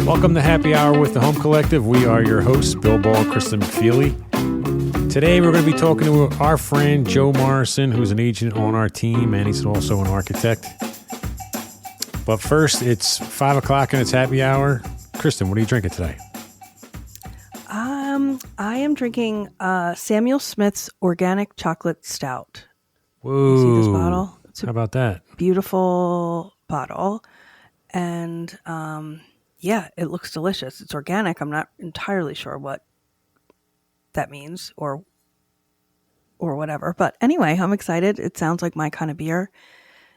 Welcome to Happy Hour with the Home Collective. We are your hosts, Bill Ball and Kristen McFeely. Today we're going to be talking to our friend Joe Morrison, who's an agent on our team, and he's also an architect. But first, it's 5 o'clock and it's happy hour. Kristen, what are you drinking today? I am drinking Samuel Smith's Organic Chocolate Stout. Whoa. You see this bottle? How about that? Beautiful bottle. And yeah, it looks delicious. It's organic. I'm not entirely sure what that means or whatever. But anyway, I'm excited. It sounds like my kind of beer.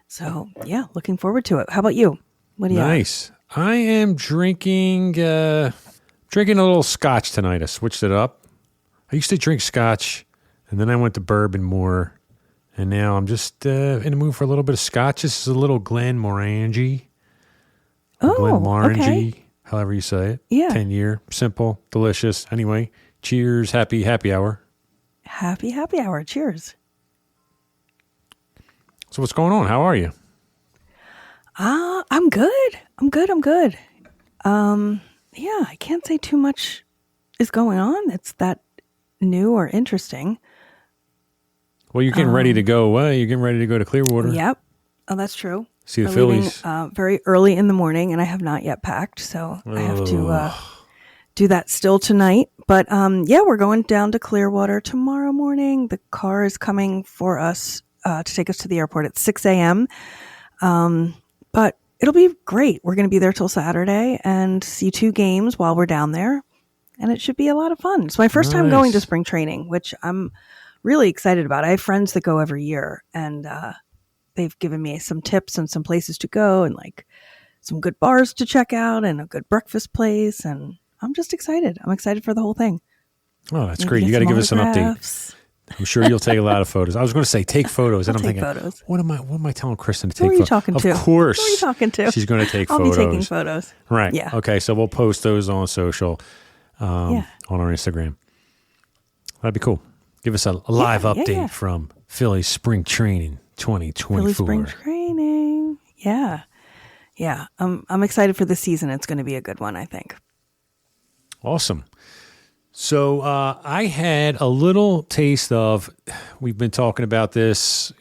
So yeah, looking forward to it. How about you? What do you Nice. I am drinking a little scotch tonight. I switched it up. I used to drink scotch, and then I went to bourbon more, and now I'm just in the mood for a little bit of scotch. This is a little Glenmorangie. Okay. However you say it. Yeah. 10-year, simple, delicious. Anyway, cheers, happy hour. Happy hour. Cheers. So what's going on? How are you? I'm good. Yeah, I can't say too much is going on. It's that new or interesting. Well, you're getting ready to go away. You're getting ready to go to Clearwater. Yep. Oh, that's true. See the I'm Phillies. leaving, very early in the morning, and I have not yet packed, so I have to do that still tonight. But yeah, we're going down to Clearwater tomorrow morning. The car is coming for us to take us to the airport at 6 a.m. But it'll be great. We're going to be there till Saturday and see 2 games while we're down there. And it should be a lot of fun. It's my first time going to spring training, which I'm really excited about. I have friends that go every year, and they've given me some tips and some places to go and like some good bars to check out and a good breakfast place. And I'm just excited. I'm excited for the whole thing. Oh, that's great. You got to give us an update. I'm sure you'll take a lot of photos. I was going to say take photos, and I'm thinking, photos. What am I telling Kristen to take photos? Who are you talking to? Of course. Who are you talking to? She's going to take I'll photos. be taking photos. Right. Yeah. Okay, so we'll post those on social, on our Instagram. That'd be cool. Give us a live update from Philly Spring Training 2024. Philly Spring Training. Yeah. Yeah. I'm excited for this season. It's going to be a good one, I think. Awesome. So I had a little taste of, we've been talking about this,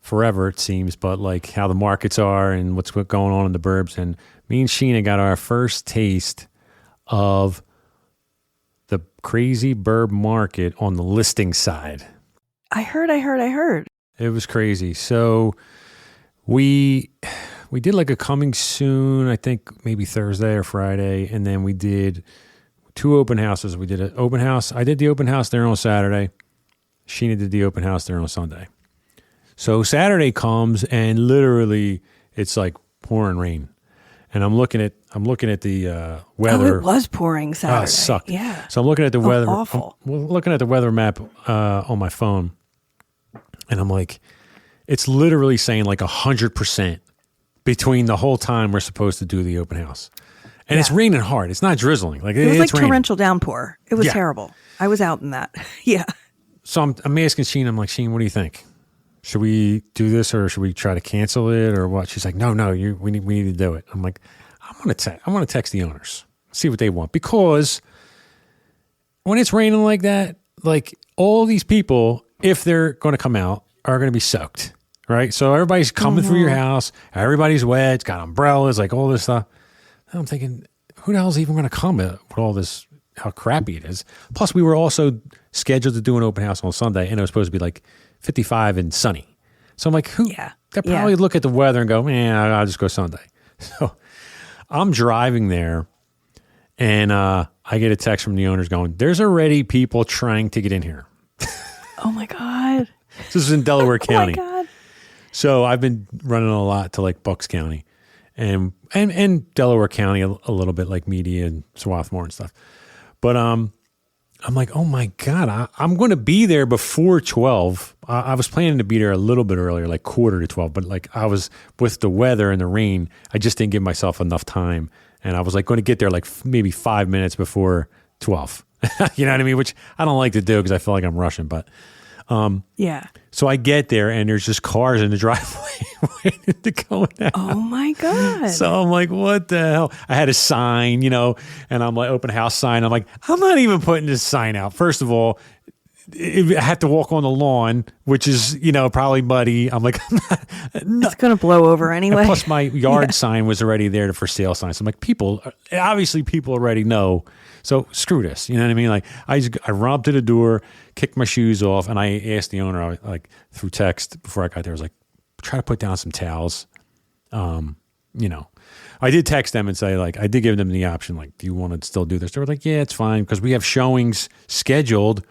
forever it seems, but like how the markets are and what's going on in the burbs. And me and Sheena got our first taste of the crazy burb market on the listing side. I heard. It was crazy. So we did like a coming soon, I think maybe Thursday or Friday, and then we did 2 open houses. We did an open house. I did the open house there on Saturday. Sheena did the open house there on Sunday. So Saturday comes and literally it's like pouring rain. And I'm looking at the weather. Oh, it was pouring Saturday. It sucked. Yeah. So I'm looking at the weather. Awful. I'm looking at the weather map on my phone, and I'm like, it's literally saying like 100% between the whole time we're supposed to do the open house. And it's raining hard. It's not drizzling. Like it was like raining. torrential downpour. It was terrible. I was out in that. Yeah. So I'm asking Sheen. I'm like, Sheen, what do you think? Should we do this or should we try to cancel it or what? She's like, no, we need to do it. I'm like, I want to text the owners, see what they want, because when it's raining like that, like all these people, if they're going to come out, are going to be soaked, right? So everybody's coming through your house. Everybody's wet. It's got umbrellas, like all this stuff. And I'm thinking, who the hell is even going to come with all this, how crappy it is? Plus, we were also scheduled to do an open house on Sunday, and it was supposed to be like 55 and sunny. So I'm like, they'll probably look at the weather and go, man, I'll just go Sunday. So I'm driving there, and I get a text from the owners going, there's already people trying to get in here. Oh, my God. This is in Delaware County. Oh, my God. So I've been running a lot to like Bucks County and Delaware County a little bit, like Media and Swarthmore and stuff. But I'm like, oh my God, I'm going to be there before 12. I was planning to be there a little bit earlier, like 11:45, but like I was with the weather and the rain, I just didn't give myself enough time. And I was like going to get there like maybe 5 minutes before 12. You know what I mean? Which I don't like to do because I feel like I'm rushing, but yeah. So I get there and there's just cars in the driveway waiting to go in. Oh my God. So I'm like, what the hell? I had a sign, and I'm like, open house sign. I'm like, I'm not even putting this sign out. First of all, I had to walk on the lawn, which is, probably muddy. I'm like, it's going to blow over anyway. And plus my yard sign was already there, the for sale sign. So I'm like, obviously people already know. So screw this. You know what I mean? Like I run up to the door, kicked my shoes off, and I asked the owner, like through text before I got there, I was like, try to put down some towels. I did text them and say, like, I did give them the option, like, do you want to still do this? They were like, yeah, it's fine, because we have showings scheduled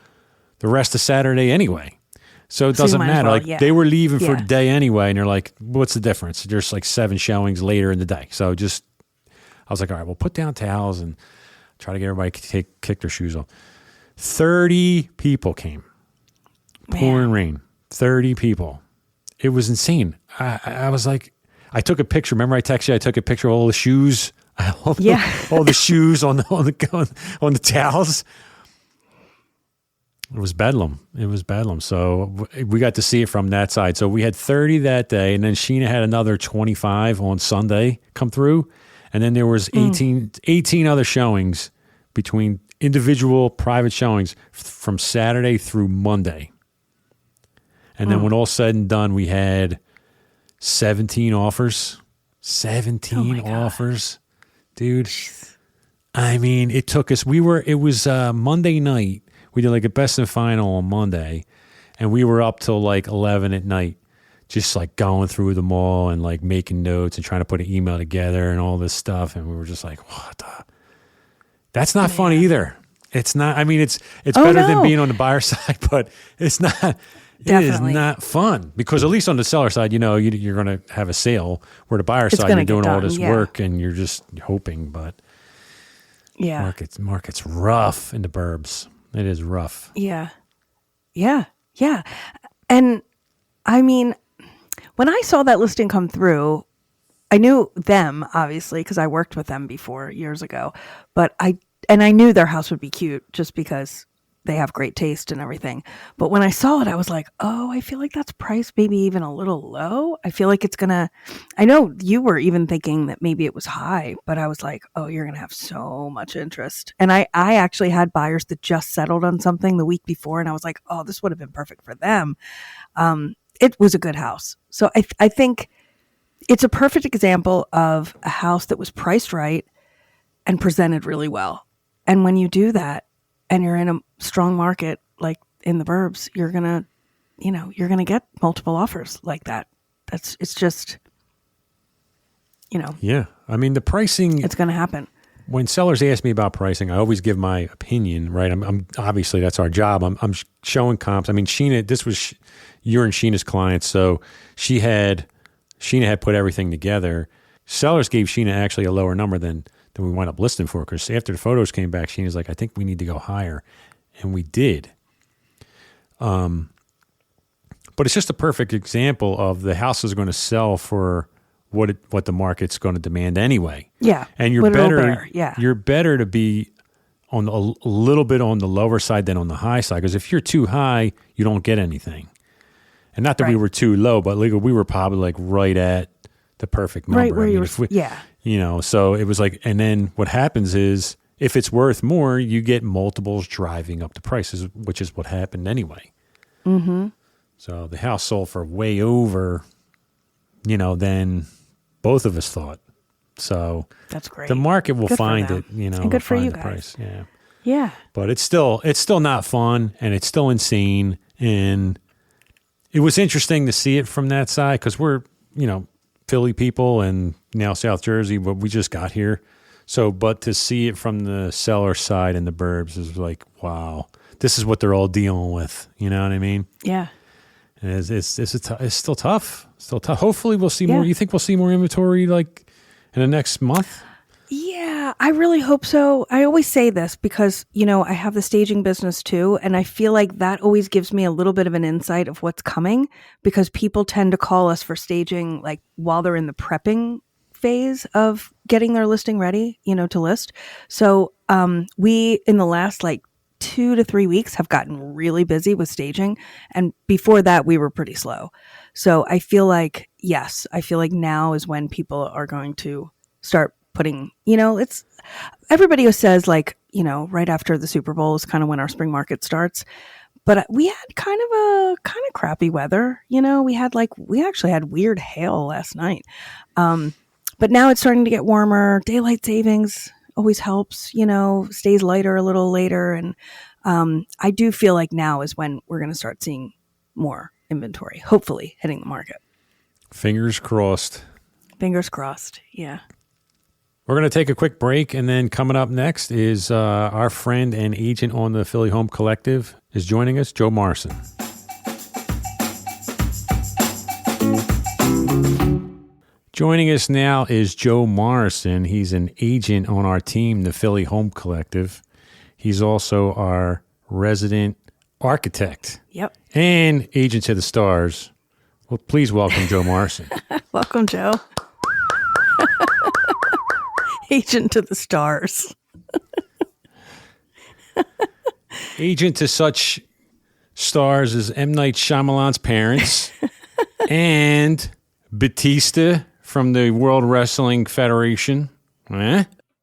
the rest of Saturday anyway. So it doesn't matter. Well, like they were leaving for the day anyway, and they're like, what's the difference? There's like 7 showings later in the day. So I was like, all right, well, put down towels and try to get everybody to kick their shoes off. 30 people came. Pouring rain. 30 people. It was insane. I was like, I took a picture. Remember I texted you? I took a picture of all the shoes. All the shoes on the towels. It was bedlam. So we got to see it from that side. So we had 30 that day, and then Sheena had another 25 on Sunday come through. And then there was 18 other showings between individual private showings from Saturday through Monday. And then when all said and done, we had 17 offers. 17 offers. Dude. Jeez. I mean, it took us, it was Monday night. We did like a best and final on Monday, and we were up till like 11 at night, just like going through them all and like making notes and trying to put an email together and all this stuff. And we were just like, what the? That's not fun either. It's not, I mean, it's better than being on the buyer side, but it's not, Definitely. It is not fun because at least on the seller side, you're going to have a sale, where the buyer side, you're doing all this work and you're just hoping, but market's rough in the burbs. It is rough. Yeah. And I mean, when I saw that listing come through, I knew them obviously because I worked with them before years ago, but I knew their house would be cute just because they have great taste and everything. But when I saw it, I was like, oh, I feel like that's priced maybe even a little low. I feel like I know you were even thinking that maybe it was high, but I was like, oh, you're going to have so much interest. And I actually had buyers that just settled on something the week before. And I was like, oh, this would have been perfect for them. It was a good house. So I think it's a perfect example of a house that was priced right and presented really well. And when you do that, and you're in a strong market like in the burbs, you're gonna get multiple offers like that. It's just. Yeah, I mean the pricing. It's gonna happen. When sellers ask me about pricing, I always give my opinion. Right, I'm obviously that's our job. I'm showing comps. I mean, Sheena, this was you're and Sheena's client, so Sheena had put everything together. Sellers gave Sheena actually a lower number than we wound up listing for, because after the photos came back, Sheena's like, I think we need to go higher. And we did. But it's just a perfect example of the house is going to sell for what the market's going to demand anyway. Yeah. And you're better to be on a little bit on the lower side than on the high side, because if you're too high, you don't get anything. And not that we were too low, but we were probably like right at the perfect number. Right where so it was like, and then what happens is if it's worth more, you get multiples driving up the prices, which is what happened anyway. Mm-hmm. So the house sold for way over, than both of us thought. So that's great. The market will find it, and good for you guys. Price. Yeah. Yeah. But it's still not fun, and it's still insane. And it was interesting to see it from that side because we're, Philly people and now South Jersey, but we just got here. So, but to see it from the seller side in the burbs is like, wow, this is what they're all dealing with. You know what I mean? Yeah. And it's still tough. Still tough. Hopefully we'll see more. You think we'll see more inventory like in the next month? Yeah, I really hope so. I always say this because, I have the staging business too. And I feel like that always gives me a little bit of an insight of what's coming, because people tend to call us for staging like while they're in the prepping phase of getting their listing ready, to list. So we, in the last 2 to 3 weeks, have gotten really busy with staging. And before that, we were pretty slow. So I feel like, yes, I feel like now is when people are going to start putting, it's everybody who says like, right after the Super Bowl is kind of when our spring market starts. But we had kind of crappy weather. We actually had weird hail last night. But now it's starting to get warmer. Daylight savings always helps, stays lighter a little later. And I do feel like now is when we're going to start seeing more inventory, hopefully hitting the market. Fingers crossed. Fingers crossed. Yeah. We're going to take a quick break, and then coming up next is our friend and agent on the Philly Home Collective is joining us, Joe Morrison. Joining us now is Joe Morrison. He's an agent on our team, the Philly Home Collective. He's also our resident architect. Yep. And agent to the stars. Well, please welcome Joe Morrison. Welcome, Joe. Agent to the stars. Agent to such stars as M. Night Shyamalan's parents and Batista from the World Wrestling Federation.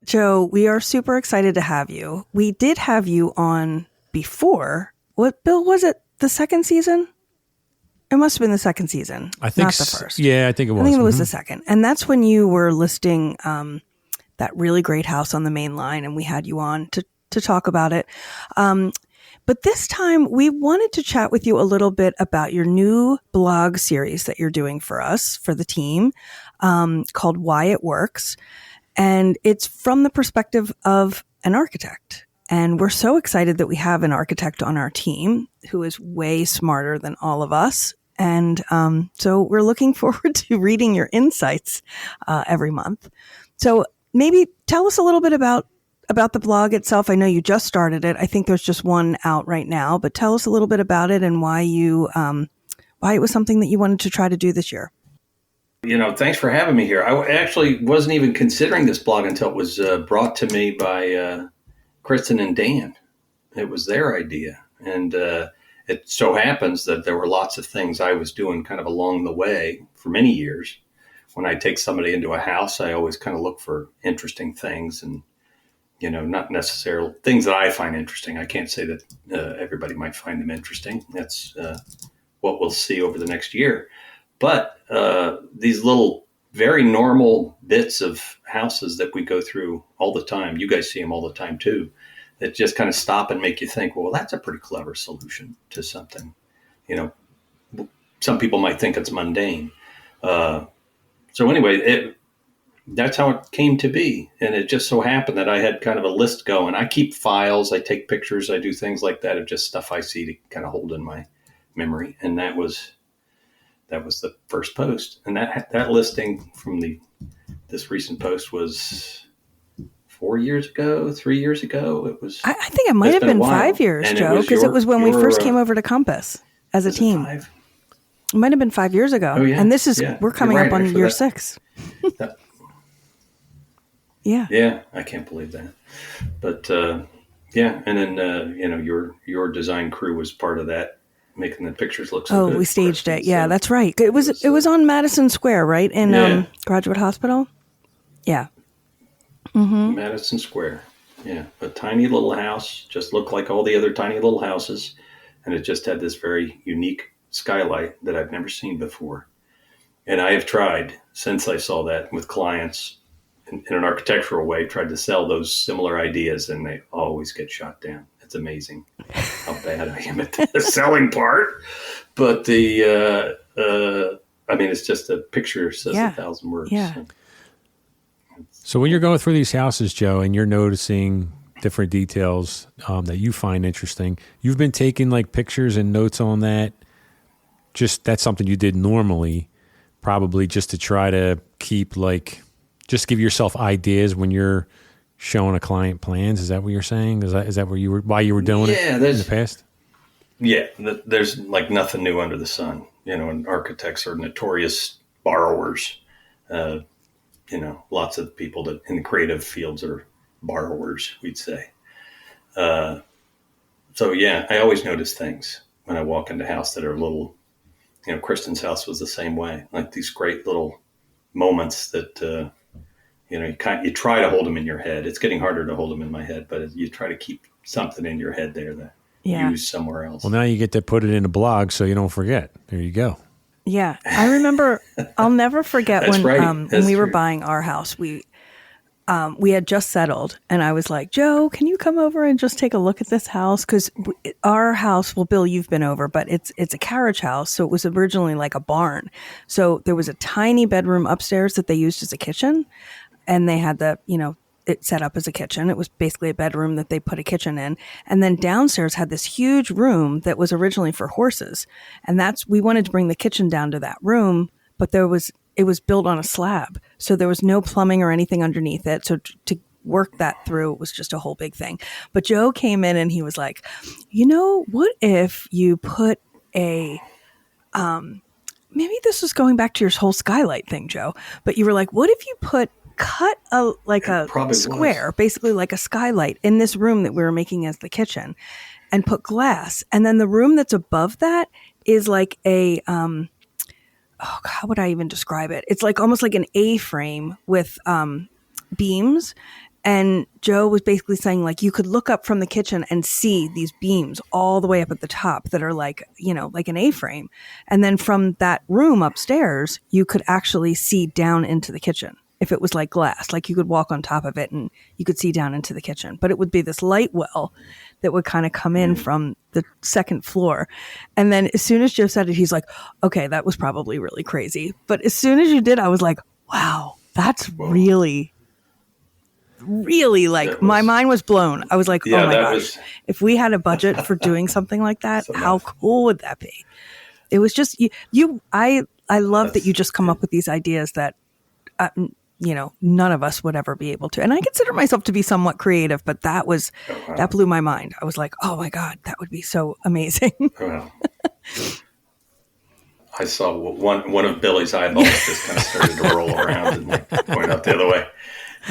Joe, we are super excited to have you. We did have you on before. What, Bill, was it the second season? It must have been the second season. I think not the first. Yeah, I think it was. I think it was the second. And that's when you were listing that really great house on the main line, and we had you on to talk about it. But this time we wanted to chat with you a little bit about your new blog series that you're doing for us, for the team, called Why It Works. And it's from the perspective of an architect. And we're so excited that we have an architect on our team who is way smarter than all of us. And so we're looking forward to reading your insights every month. So maybe tell us a little bit about the blog itself. I know you just started it. I think there's just one out right now, but tell us a little bit about it and why it was something that you wanted to try to do this year. Thanks for having me here. I actually wasn't even considering this blog until it was brought to me by Kristen and Dan. It was their idea. And it so happens that there were lots of things I was doing kind of along the way for many years. When I take somebody into a house, I always kind of look for interesting things and, not necessarily things that I find interesting. I can't say that everybody might find them interesting. That's what we'll see over the next year. But these little, very normal bits of houses that we go through all the time, you guys see them all the time too, that just kind of stop and make you think, well, that's a pretty clever solution to something. Some people might think it's mundane. So anyway, that's how it came to be. And it just so happened that I had kind of a list going. I keep files, I take pictures, I do things like that of just stuff I see to kind of hold in my memory. And that was the first post. And that listing from this recent post was 4 years ago, 3 years ago. It was. I think it might have been 5 years, and Joe, because it was when we first came over to Compass as a team. It might have been 5 years ago. Oh, yeah. And this is, we're coming up on year 6. Yeah. Yeah, I can't believe that. But and then your design crew was part of that, making the pictures look so good. Oh, we staged it. Yeah, that's right. It was on Madison Square, right? In Graduate Hospital? Yeah. Mm-hmm. Madison Square. Yeah. A tiny little house, just looked like all the other tiny little houses. And it just had this very unique skylight that I've never seen before. And I have tried since I saw that with clients in an architectural way, tried to sell those similar ideas, and they always get shot down. It's amazing how bad I am at the selling part. But it's just a picture says 1,000 words. Yeah. So when you're going through these houses, Joe, and you're noticing different details that you find interesting, you've been taking like pictures and notes on that. Just that's something you did normally, probably just to try to keep just give yourself ideas when you're showing a client plans. Is that what you're saying? Is that why you were doing it in the past? Yeah, there's like nothing new under the sun. And architects are notorious borrowers. Lots of people that in the creative fields are borrowers, we'd say. I always notice things when I walk into a house that are a little Kristen's house was the same way. Like these great little moments that you try to hold them in your head. It's getting harder to hold them in my head, but you try to keep something in your head there that use somewhere else. Well, now you get to put it in a blog so you don't forget. There you go. Yeah, I remember. I'll never forget when when we were true. buying our house. We had just settled, and I was like, Joe, can you come over and just take a look at this house? Because our house, well, Bill, you've been over, but it's a carriage house, so it was originally like a barn. So there was a tiny bedroom upstairs that they used as a kitchen, and they had it set up as a kitchen. It was basically a bedroom that they put a kitchen in. And then downstairs had this huge room that was originally for horses. And we wanted to bring the kitchen down to that room, but it was built on a slab. So there was no plumbing or anything underneath it. So to work that through, it was just a whole big thing. But Joe came in and he was like, what if you put maybe this was going back to your whole skylight thing, Joe, but you were like, what if you cut a square, basically like a skylight in this room that we were making as the kitchen and put glass. And then the room that's above that is like how would I even describe it? It's like almost like an A-frame with beams. And Joe was basically saying like you could look up from the kitchen and see these beams all the way up at the top that are like an A-frame. And then from that room upstairs, you could actually see down into the kitchen. If it was like glass, like you could walk on top of it and you could see down into the kitchen. But it would be this light well that would kind of come in from the second floor. And then as soon as Joe said it, he's like, okay, that was probably really crazy. But as soon as you did, I was like, wow, that's really, really my mind was blown. I was like, oh my gosh, if we had a budget for doing something like that, how cool would that be? It was just, I love that you just come up with these ideas that, none of us would ever be able to. And I consider myself to be somewhat creative, but that blew my mind. I was like, oh my God, that would be so amazing. Wow. I saw one of Billy's eyeballs just kind of started to roll around and like point up the other way.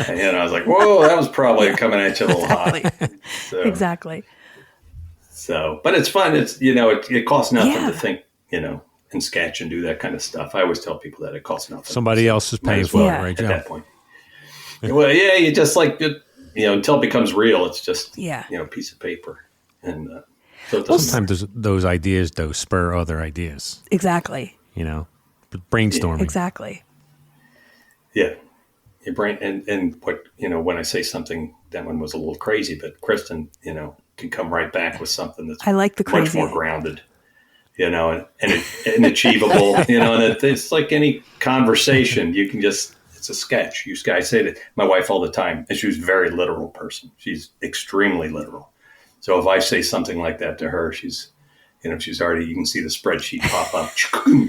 And I was like, whoa, that was probably coming at you a little hot. Exactly. So, but it's fun. It's, it costs nothing to think, and sketch and do that kind of stuff. I always tell people that it costs nothing. Somebody else is paying for it, right, Joe? At that point. Well, yeah, you just like it, until it becomes real, it's just, a piece of paper. And so sometimes those ideas, spur other ideas. Exactly. Brainstorming. Exactly. Yeah. Your brain, and what, when I say something, that one was a little crazy, but Kristen, can come right back with something that's I like the crazy. Much more grounded. And achievable, and it's like any conversation. You can it's a sketch. You guys say that. My wife all the time, and she was a very literal person. She's extremely literal. So if I say something like that to her, she's already, you can see the spreadsheet pop up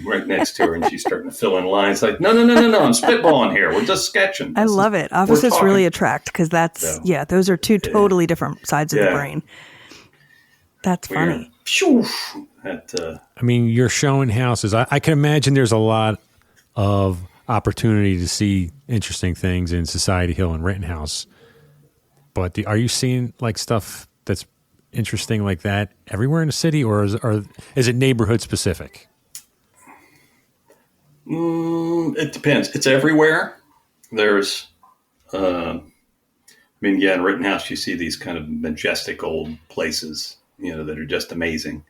right next to her, and she's starting to fill in lines like, no, I'm spitballing here. We're just sketching. I love it. Opposites really attract because those are two totally different sides of the brain. That's funny. You're showing houses. I can imagine there's a lot of opportunity to see interesting things in Society Hill and Rittenhouse. But are you seeing like stuff that's interesting like that everywhere in the city, or is it neighborhood specific? It depends. It's everywhere. There's, in Rittenhouse, you see these kind of majestic old places, that are just amazing.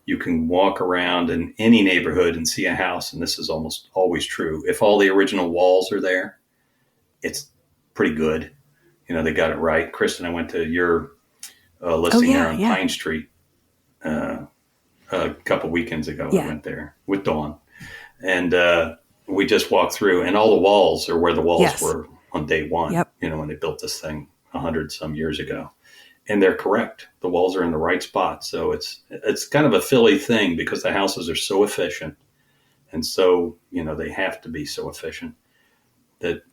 You can walk around in any neighborhood and see a house, and this is almost always true. If all the original walls are there, it's pretty good. They got it right. Kristen, I went to your listing there on Pine Street a couple weekends ago. I went there with Dawn, and we just walked through, and all the walls are where the walls were on day one. Yep. When they built this thing 100 some years ago. And they're correct. The walls are in the right spot. So it's kind of a Philly thing because the houses are so efficient. And so, they have to be so efficient that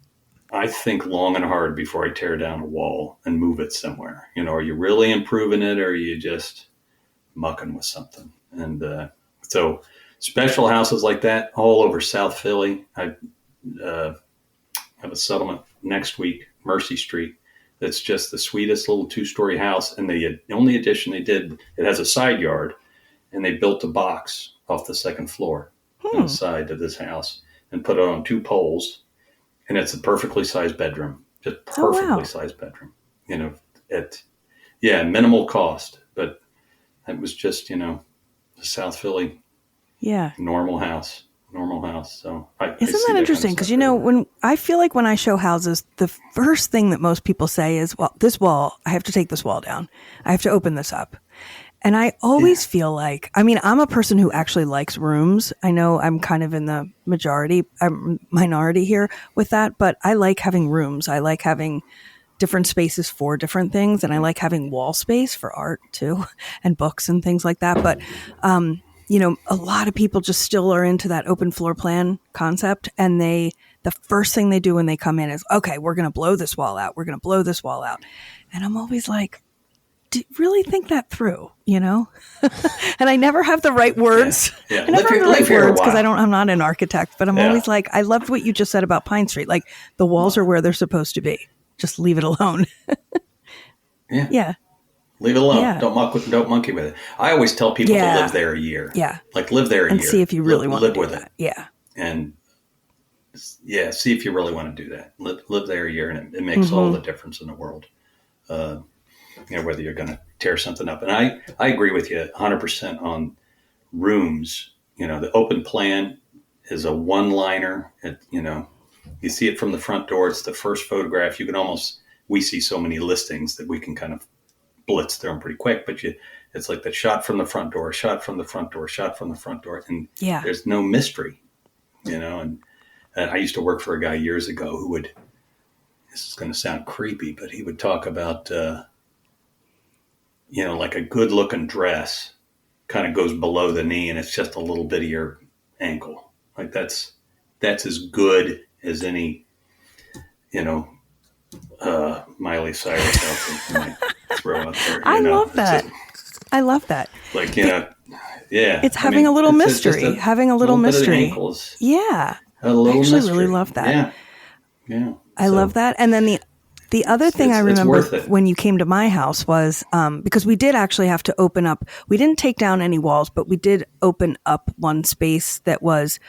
I think long and hard before I tear down a wall and move it somewhere. Are you really improving it, or are you just mucking with something? And so special houses like that all over South Philly. I have a settlement next week, Mercy Street. It's just the sweetest little 2-story house. And the only addition they did, it has a side yard, and they built a box off the second floor. on the side of this house and put it on 2 poles. And it's a perfectly sized bedroom, just perfectly sized bedroom, minimal cost, but it was just, the South Philly, normal house. So isn't that interesting? Because, when I feel like when I show houses, the first thing that most people say is, well, this wall, I have to take this wall down. I have to open this up. And I always feel like, I'm a person who actually likes rooms. I know I'm kind of in the minority here with that, but I like having rooms. I like having different spaces for different things. And I like having wall space for art too, and books and things like that. But, a lot of people just still are into that open floor plan concept. And the first thing they do when they come in is, okay, we're going to blow this wall out. We're going to blow this wall out. And I'm always like, really think that through, and I never have the right words. Yeah. I never have the right words because I'm not an architect, but I'm always like, I loved what you just said about Pine Street. Like the walls are where they're supposed to be. Just leave it alone. Yeah. Leave it alone. Yeah. Don't monkey with it. I always tell people to live there a year. Yeah. Like live there a year. And see if you really want to live do with that. it. Yeah. And see if you really want to do that. Live there a year, and it makes all the difference in the world. Whether you're going to tear something up. And I agree with you 100% on rooms. The open plan is a one-liner. You see it from the front door. It's the first photograph. We see so many listings that we can kind of blitz through them pretty quick, but it's like the shot from the front door, shot from the front door, shot from the front door. And there's no mystery, and I used to work for a guy years ago who would, this is going to sound creepy, but he would talk about, like a good looking dress kind of goes below the knee and it's just a little bit of your ankle. Like that's as good as any, Miley Cyrus outfit you might throw out there. I love that. I love that. Like, it's having a little mystery, having a little mystery. Ankles, yeah. A little I actually mystery. really love that. Yeah. I love that. And then the other thing I remember when you came to my house was, because we did actually have to open up, we didn't take down any walls, but we did open up one space that was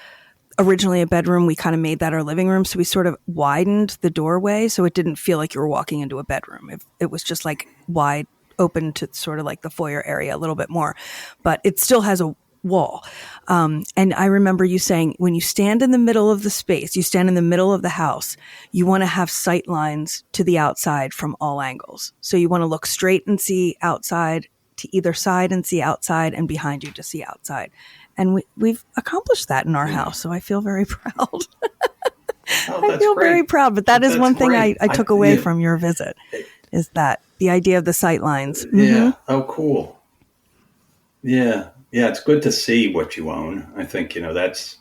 originally a bedroom. We kind of made that our living room. So we sort of widened the doorway so it didn't feel like you were walking into a bedroom. It was just like wide open to sort of like the foyer area a little bit more, but it still has a wall. And I remember you saying when you stand in the middle of the space, you stand in the middle of the house, you want to have sight lines to the outside from all angles. So you want to look straight and see outside, to either side and see outside, and behind you to see outside. And we've accomplished that in our house. So I feel very proud. I feel very proud, but that's one thing I took away from your visit is that the idea of the sight lines. Mm-hmm. Yeah. Oh, cool. Yeah. Yeah. It's good to see what you own. I think, that's,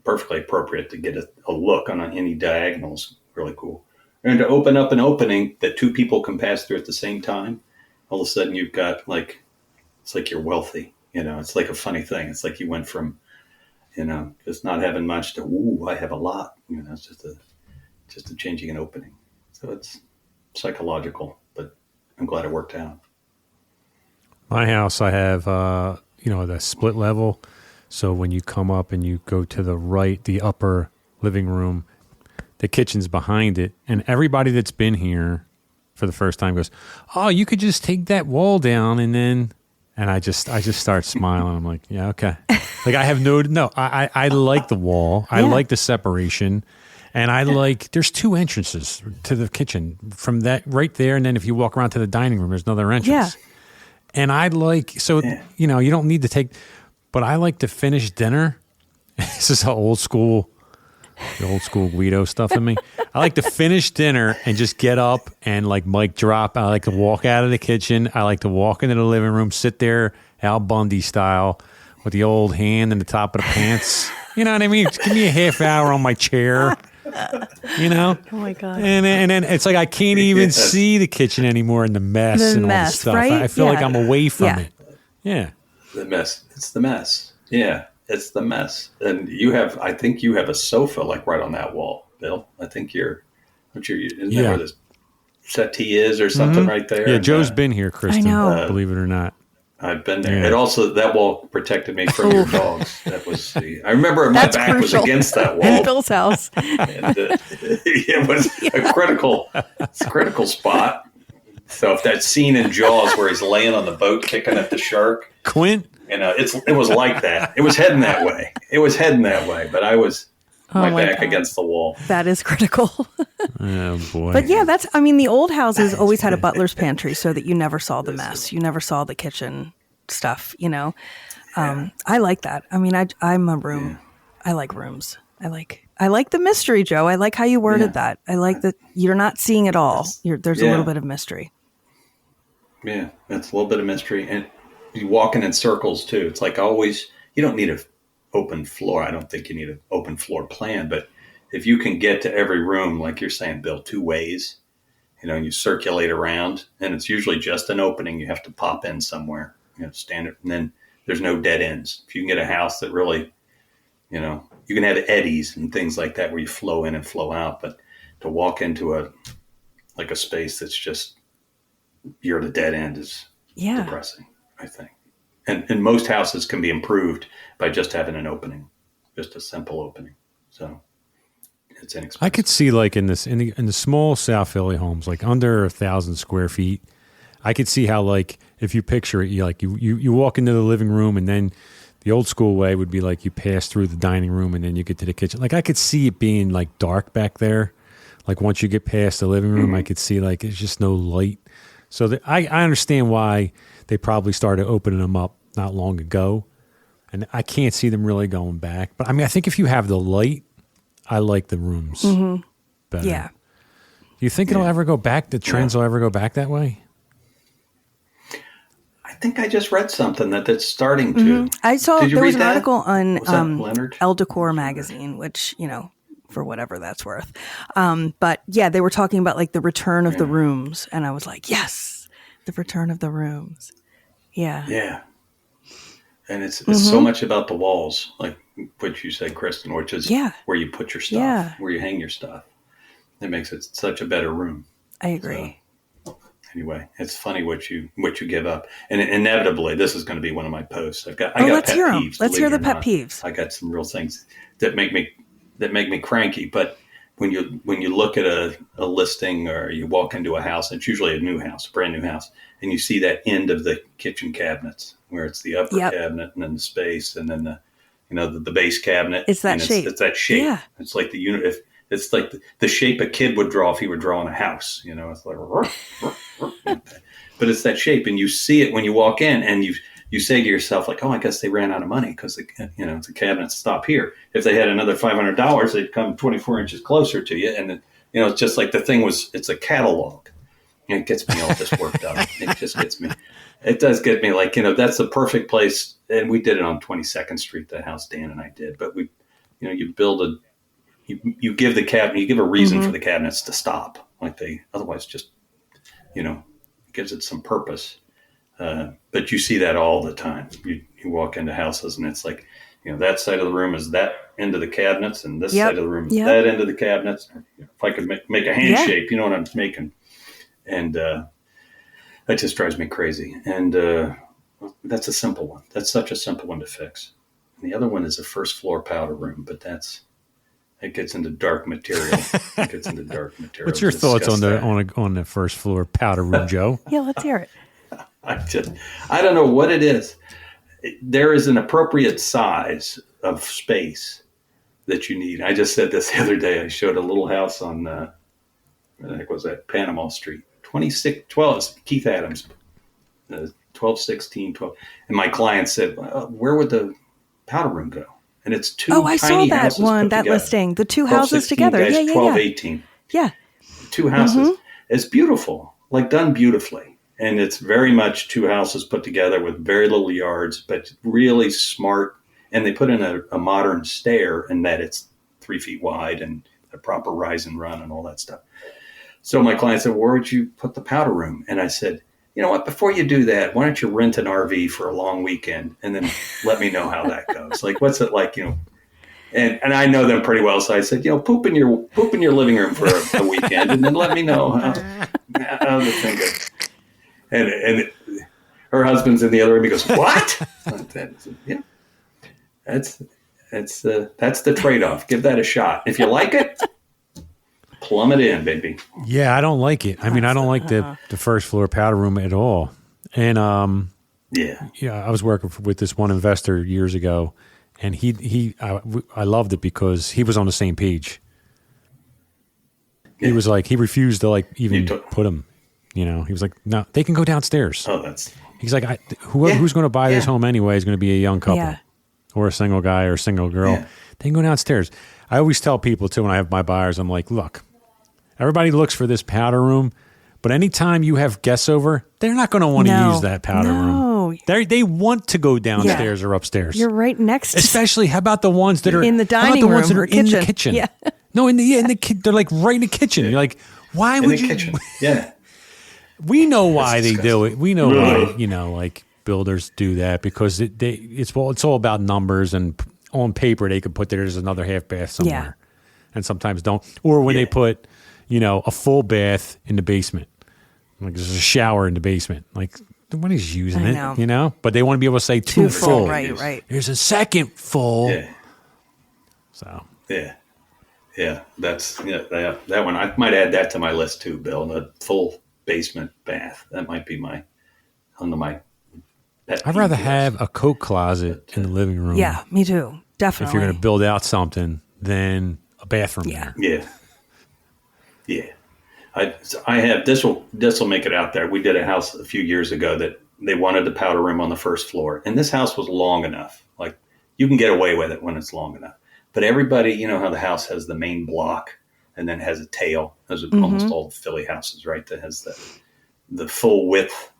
perfectly appropriate to get a look on any diagonals. Really cool. And to open up an opening that 2 people can pass through at the same time, all of a sudden you've got it's like you're wealthy. It's like a funny thing. It's like you went from, just not having much to, ooh, I have a lot. It's just a changing an opening. So it's psychological, but I'm glad it worked out. My house, I have, the split level. So when you come up and you go to the right, the upper living room, the kitchen's behind it. And everybody that's been here for the first time goes, oh, you could just take that wall down and then... And I just start smiling. I'm like, yeah, okay. Like I have I like the wall. I like the separation. And there's 2 entrances to the kitchen from that right there. And then if you walk around to the dining room, there's another entrance. Yeah. And you don't need to take, but I like to finish dinner. This is the old school Guido stuff in me. I like to finish dinner and just get up and mic drop. I like to walk out of the kitchen. I like to walk into the living room, sit there, Al Bundy style, with the old hand in the top of the pants. You know what I mean? Just give me a half hour on my chair. Oh my God. And then it's like I can't even see the kitchen anymore in the mess and all the stuff. Right? I feel like I'm away from it. Yeah. The mess. It's the mess. Yeah. It's the mess. And I think you have a sofa right on that wall, Bill. I think isn't that where the settee is or something right there? Yeah, Joe's been here, Kristen, I know. believe it or not. I've been there. Yeah. It also, that wall protected me from your dogs. That was I remember my That's back crucial. was against that In wall. Bill's house. And, it was a critical spot. So if that scene in Jaws where he's laying on the boat kicking at the shark, Quint? it was like that. It was heading that way. But I was my back God. against the wall. That is critical. Oh, boy. But yeah, the old houses always had a butler's pantry so that you never saw the mess. You never saw the kitchen stuff, I like that. I'm a room. I like rooms. I like the mystery, Joe. I like how you worded that. I like that you're not seeing it all. There's a little bit of mystery. Yeah, that's a little bit of mystery. And you walking in circles too. It's like always, you don't need an open floor. I don't think you need an open floor plan, but if you can get to every room, like you're saying, Bill, 2 ways, and you circulate around, and it's usually just an opening. You have to pop in somewhere, standard, and then there's no dead ends. If you can get a house that really, you can have eddies and things like that where you flow in and flow out, but to walk into a space that's just, you're at a dead end is depressing, I think. And most houses can be improved by just having an opening, just a simple opening. So it's inexpensive. I could see like in the small South Philly homes, like under 1,000 square feet, I could see how like if you picture it, you walk into the living room and then the old school way would be like you pass through the dining room and then you get to the kitchen. Like I could see it being like dark back there. Like once you get past the living room, I could see like it's just no light. So I understand why they probably started opening them up not long ago. And I can't see them really going back. But I think if you have the light, I like the rooms better. Yeah. Do you think it'll ever go back? The trends will ever go back that way? I think I just read something that's starting to. I saw there was an article on Leonard? El Decor magazine, which, for whatever that's worth. But yeah, they were talking about like the return of the rooms. And I was like, yes, the return of the rooms. Yeah. Yeah. And it's so much about the walls, like what you said, Kristen, which is where you put your stuff, where you hang your stuff. It makes it such a better room. I agree. So, anyway, it's funny what you give up. And inevitably, this is going to be one of my posts. I got let's pet hear 'em. peeves. Let's hear the believe it or pet not. peeves. I got some real things that make me cranky. But when you look at a listing or you walk into a house, it's usually a new house, a brand new house, and you see that end of the kitchen cabinets where it's the upper cabinet and then the space and then the base cabinet. It's that shape. It's that shape. Yeah. It's like the unit. It's like the shape a kid would draw if he were drawing a house. It's like, but it's that shape, and you see it when you walk in, and you say to yourself like, oh, I guess they ran out of money because the cabinets stop here. If they had another $500, they'd come 24 inches closer to you, and it's just like the thing was. It's a catalog. It gets me all just worked up. It just gets me. It does get me like, that's the perfect place. And we did it on 22nd Street, the house Dan and I did. But you build you give the cabinet, you give a reason for the cabinets to stop. Like they otherwise just, it gives it some purpose. But you see that all the time. You walk into houses and it's like, that side of the room is that end of the cabinets and this side of the room is that end of the cabinets. If I could make a hand shape, you know what I'm making. And that just drives me crazy. And that's a simple one. That's such a simple one to fix. And the other one is a first floor powder room, but it gets into dark material. What's your thoughts on the first floor powder room, Joe? Yeah, let's hear it. I don't know what it is. There is an appropriate size of space that you need. I just said this the other day. I showed a little house on, I think it was at Panama Street. 2612, Keith Adams, 1216, 12. And my client said, where would the powder room go? And it's two tiny houses. Oh, I saw that one, that listing. The two houses together. Yeah. 1218. Yeah. 2 houses. It's beautiful, like done beautifully. And it's very much 2 houses put together with very little yards, but really smart. And they put in a modern stair in that it's 3 feet wide and a proper rise and run and all that stuff. So my client said, where would you put the powder room? And I said, you know what, before you do that, why don't you rent an RV for a long weekend and then let me know how that goes? Like, what's it like, and I know them pretty well. So I said, poop in your living room for a weekend and then let me know how the thing goes. And her husband's in the other room. He goes, "What?" Yeah, that's the trade-off. Give that a shot. If you like it, plumb it in, baby. Yeah, I don't like it. I mean, I don't like the first floor powder room at all. And yeah, I was working with this one investor years ago, and I loved it because he was on the same page. He was like, he refused to like even put them. You know, he was like, no, they can go downstairs. Oh, he's like, who's going to buy this home anyway is going to be a young couple or a single guy or a single girl. Yeah. They can go downstairs. I always tell people too when I have my buyers, I'm like, look, everybody looks for this powder room, but anytime you have guests over, they're not going to want to use that powder room. They want to go downstairs or upstairs. You're right next. Especially, how about the ones that are in the dining room, ones that are in the kitchen? Yeah. No, in the they're like right in the kitchen. You're like, why would you? Kitchen. Yeah. We know why they do it. We know why, like builders do that because it's all about numbers, and on paper they could put there's another half bath somewhere, and sometimes don't. Or when they put, a full bath in the basement, like there's a shower in the basement, like nobody's using it, But they want to be able to say two full. Right. There's a second full. Yeah. So. Yeah. Yeah. That one. I might add that to my list too, Bill. The full basement bath. That might be my pet I'd rather peeve have a coat closet in the living room. Yeah, me too. Definitely. If you're going to build out something, than a bathroom there. Yeah. I have this will make it out there. We did a house a few years ago that they wanted the powder room on the first floor, and this house was long enough. Like you can get away with it when it's long enough. But everybody, you know how the house has the main block and then has a tail. Those are almost all the Philly houses, right? That has the full width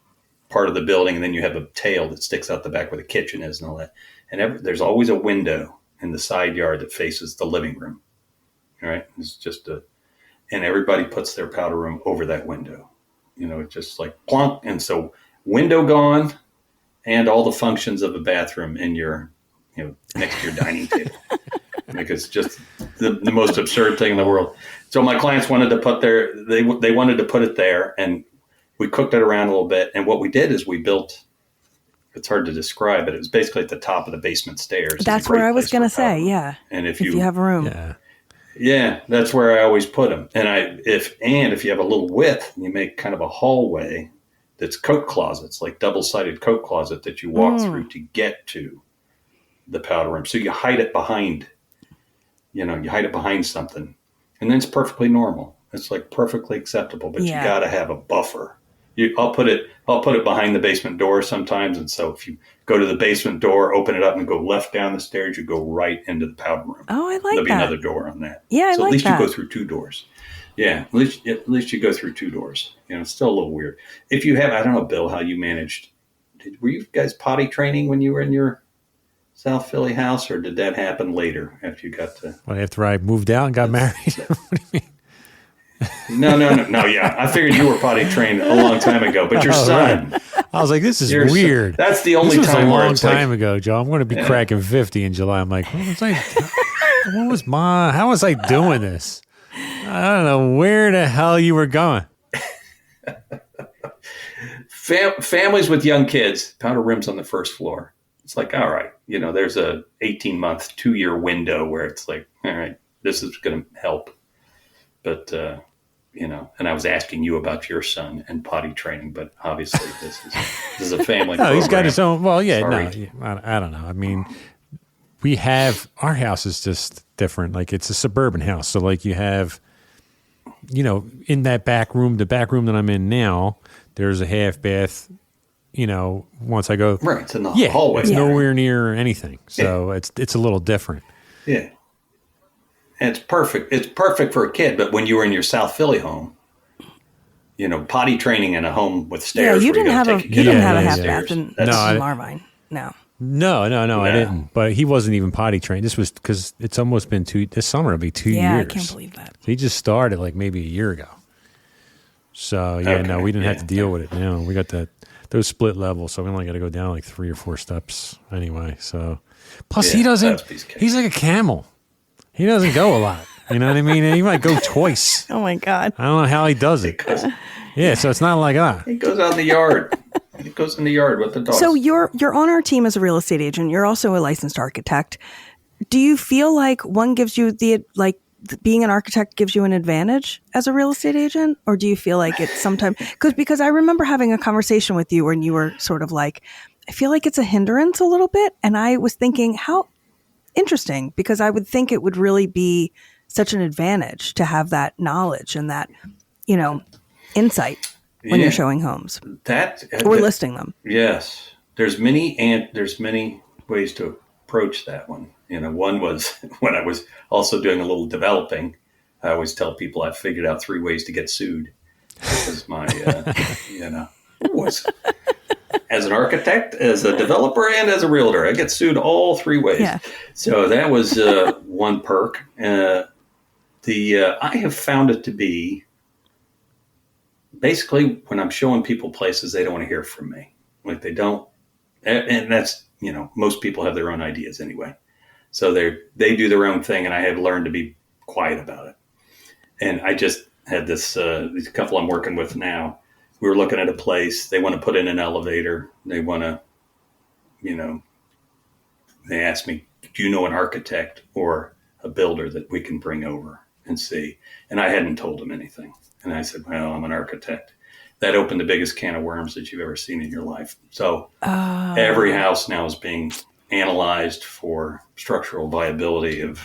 part of the building, and then you have a tail that sticks out the back where the kitchen is and all that. And there's always a window in the side yard that faces the living room. All right, it's just and everybody puts their powder room over that window. It's just like plonk, and so window gone, and all the functions of a bathroom in your, next to your dining table. Like it's just the most absurd thing in the world. So my clients wanted to put they wanted to put it there, and we cooked it around a little bit. And what we did is we built. It's hard to describe, but it was basically at the top of the basement stairs. That's where I was going to say, yeah. And if you have room, yeah, that's where I always put them. And if you have a little width, you make kind of a hallway that's coat closets, like double-sided coat closet that you walk through to get to the powder room. So you hide it behind. You hide it behind something, and then it's perfectly normal. It's like perfectly acceptable, but you got to have a buffer. I'll put it behind the basement door sometimes. And so if you go to the basement door, open it up and go left down the stairs, you go right into the powder room. Oh, I like that. There'll be another door on that. Yeah, so I like that. at least you go through two doors. Yeah, at least you go through two doors. It's still a little weird. If you have, I don't know, Bill, how you managed. Were you guys potty training when you were in your South Philly house, or did that happen later after you got to? Well, after I moved out and got married. What do you mean? No. Yeah, I figured you were potty trained a long time ago, but your son. Right. I was like, this is Your weird. That's the only this was time a where long it's time ago, Joe. I'm going to be cracking 50 in July. I'm like, how was I doing this? I don't know where the hell you were going. Families with young kids, powder rims on the first floor. It's like, all right, there's a 18-month, 2-year window where it's like, all right, this is going to help. But, and I was asking you about your son and potty training, but obviously this is a family program. He's got his own. Well, yeah, Sorry. no, I don't know. I mean, our house is just different. Like it's a suburban house. So like you have, in that back room, the back room that I'm in now, there's a half bath. Once I go, right, it's in the hallway. It's nowhere near anything. So it's a little different. Yeah. And it's perfect. It's perfect for a kid. But when you were in your South Philly home, potty training in a home with stairs. Yeah, you didn't have a half bath in Marvine. No, I didn't. But he wasn't even potty trained. This was because it's almost been this summer. It'll be 2 years. Yeah, I can't believe that. He just started like maybe a year ago. So we didn't have to deal with it now. We got those split levels, so we only got to go down like 3 or 4 steps anyway. So plus he doesn't. He's like a camel. He doesn't go a lot. You know what I mean? He might go twice. Oh my God! I don't know how he does it. Yeah, so it's not like that. He goes out in the yard. It goes in the yard with the dogs. So you're on our team as a real estate agent. You're also a licensed architect. Do you feel like one gives you being an architect gives you an advantage as a real estate agent? Or do you feel like it's sometimes, because I remember having a conversation with you when you were sort of like, I feel like it's a hindrance a little bit. And I was thinking, how interesting, because I would think it would really be such an advantage to have that knowledge and that, insight when you're showing homes or listing them. Yes. There's many ways to approach that one. One was when I was also doing a little developing. I always tell people I've figured out 3 ways to get sued. Because my, as an architect, as a developer, and as a realtor, I get sued all 3 ways. Yeah. So that was one perk. I have found it to be basically when I'm showing people places, they don't want to hear from me. Like they don't, and that's, most people have their own ideas anyway. So they do their own thing, and I have learned to be quiet about it. And I just had this couple I'm working with now. We were looking at a place. They want to put in an elevator. They want to, they asked me, do you know an architect or a builder that we can bring over and see? And I hadn't told them anything. And I said, well, I'm an architect. That opened the biggest can of worms that you've ever seen in your life. So every house now is being analyzed for structural viability of,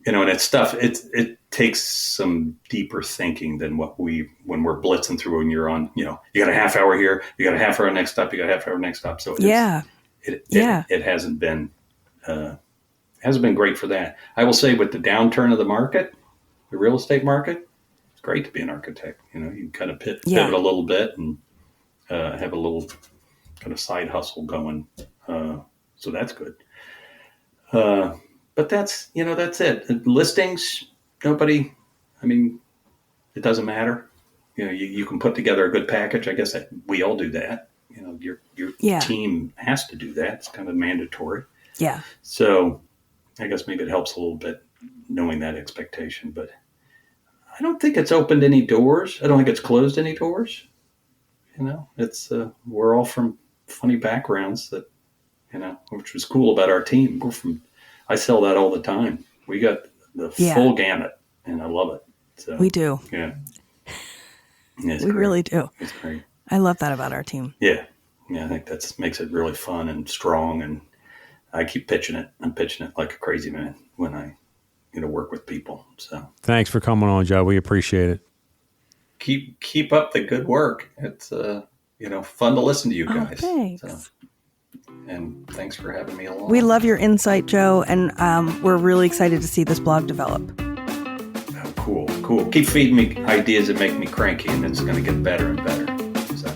and it's stuff, it takes some deeper thinking than when we're blitzing through and you're on, you got a half hour here, you got a half hour next stop, you got a half hour next stop. So it hasn't been great for that. I will say with the downturn of the market, the real estate market, it's great to be an architect. You can kind of pivot a little bit and have a little kind of side hustle going. So that's good. But that's it. Listings, it doesn't matter. You can put together a good package. I guess we all do that. Your team has to do that. It's kind of mandatory. Yeah. So I guess maybe it helps a little bit knowing that expectation, but I don't think it's opened any doors. I don't think it's closed any doors. It's we're all from funny backgrounds that, which was cool about our team. I sell that all the time. We got the full gamut, and I love it. So, we do. Yeah. We really do. It's great. I love that about our team. Yeah. Yeah. I think that makes it really fun and strong. And I keep pitching it. I'm pitching it like a crazy man when I, work with people. So thanks for coming on, Joe. We appreciate it. Keep up the good work. It's, fun to listen to you guys. Thanks. So. And thanks for having me along. We love your insight, Joe, and we're really excited to see this blog develop. Oh, cool. Keep feeding me ideas that make me cranky, and it's going to get better and better. So.